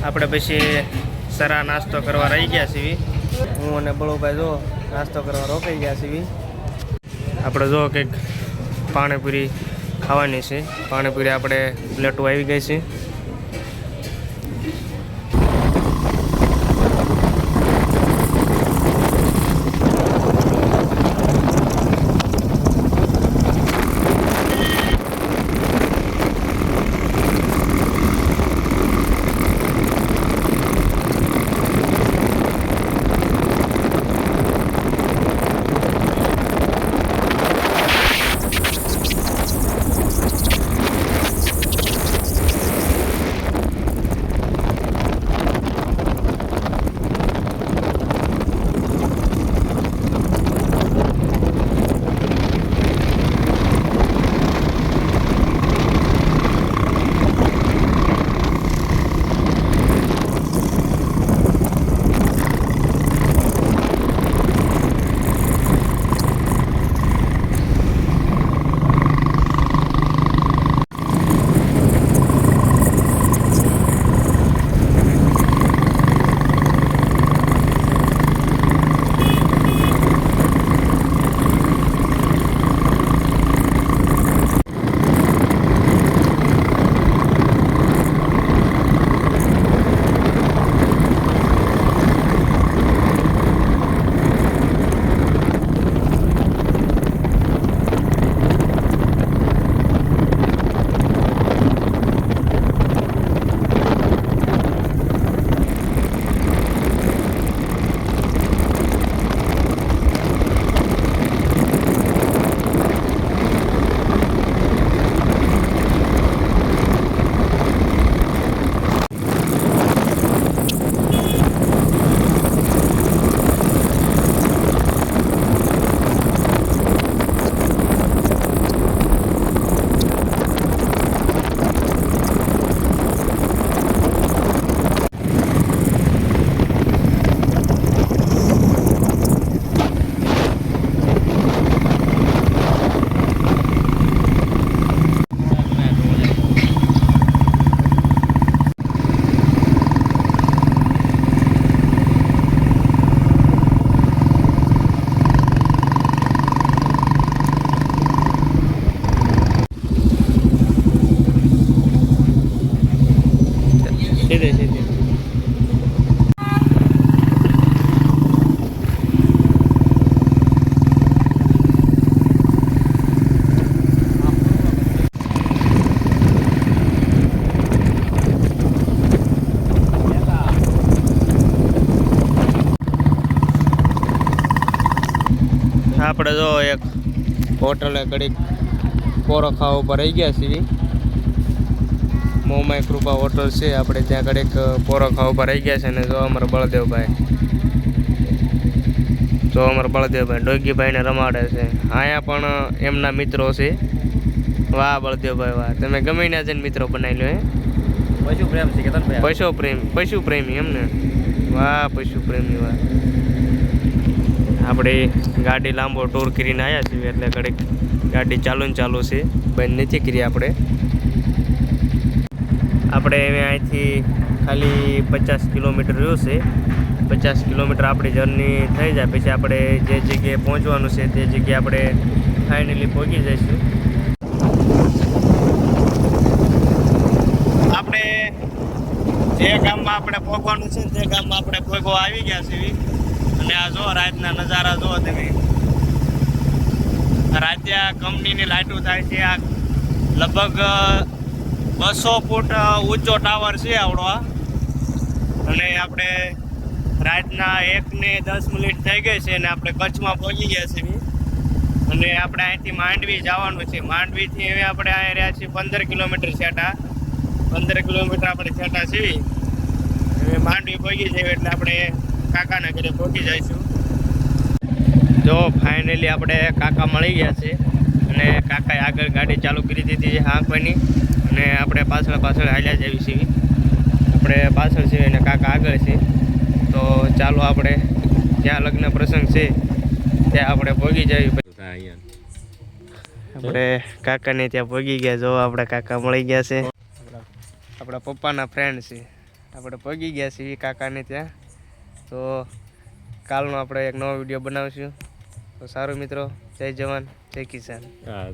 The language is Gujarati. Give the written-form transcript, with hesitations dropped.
આપણે પછી સરા નાસ્તો કરવા રહી ગયા છીએ। હું અને બળુભાઈ જો નાસ્તો કરવા રોકાઈ ગયા છીએ। આપણે જો કંઈક પાણીપુરી ખાવાની છે। પાણીપુરી આપણે પ્લેટો આવી ગઈ છે। આપણે જો એક હોટલે ઘડીક પોરો ખાવા ઉપર રહી ગયા છીએ। મોમાઈ કૃપા હોટલ છે, આપણે ત્યાં ઘડીક પોરો ખાવા ઉપર રહી ગયા છે। અને જો અમારા બળદેવભાઈ ડોગીભાઈને રમાડે છે। અહીંયા પણ એમના મિત્રો છે। વાહ બળદેવભાઈ વાહ, તમે ગમે ના જઈને મિત્રો બનાવી લો। પશુ પ્રેમ છે કે પશુ પ્રેમી એમને? વાહ પશુ પ્રેમી વાહ। આપણે ગાડી લાંબો ટૂર કરીને આવ્યા છીએ એટલે ઘડીક ગાડી ચાલુ છે, બંધ નથી કરી। આપણે અહીંથી ખાલી 50 કિલોમીટર રહ્યું છે। 50 કિલોમીટર આપણી જર્ની થઈ જાય પછી આપણે જે જગ્યાએ પહોંચવાનું છે તે જગ્યાએ આપણે ફાઇનલી પહોંચી જઈશું। આપણે જે ગામમાં આપણે પહોંચવાનું છે તે ગામમાં આપણે પહોંચવા આવી ગયા છીએ। અને આ જો રાતના નજારા જો તમે, રાતે કંપનીની લાઇટો થાય છે। આ લગભગ 200 ફૂટ ઊંચો ટાવર છે આવડો। અને આપણે રાતના 1:10 થઈ ગઈ છે અને આપણે કચ્છમાં પહોંચી ગયા છીએ। અને આપણે અહીંથી માંડવી જવાનું છે। માંડવીથી હવે આપણે અહીં રહ્યા છીએ 15 કિલોમીટર છેટા। 15 કિલોમીટર આપણે છેટા છીએ। હવે માંડવી પહોંચી જઈએ એટલે આપણે કાકાના ઘરે પહોંચી જઈશું। જો ફાઇનલી આપણે કાકા મળી ગયા છે અને કાકાએ આગળ ગાડી ચાલુ કરી દીધી છે હાંકવાની। અને આપણે પાછળ હાલ્યા જઈએ છીએ। આપણે પાછળ છીએ અને કાકા આગળ છે। તો ચાલો આપણે જ્યાં લગ્ન પ્રસંગ છે ત્યાં આપણે પહોંચી જઈએ। આપણે કાકાને ત્યાં પહોંચી ગયા। જો આપણા કાકા મળી ગયા છે। આપણા પપ્પાના ફ્રેન્ડ છે। આપણે પગી ગયા છીએ કાકાને ત્યાં. તો કાલનો આપણે એક નવો વિડીયો બનાવીશું. તો સારું મિત્રો, જય જવાન જય કિસાન. હા.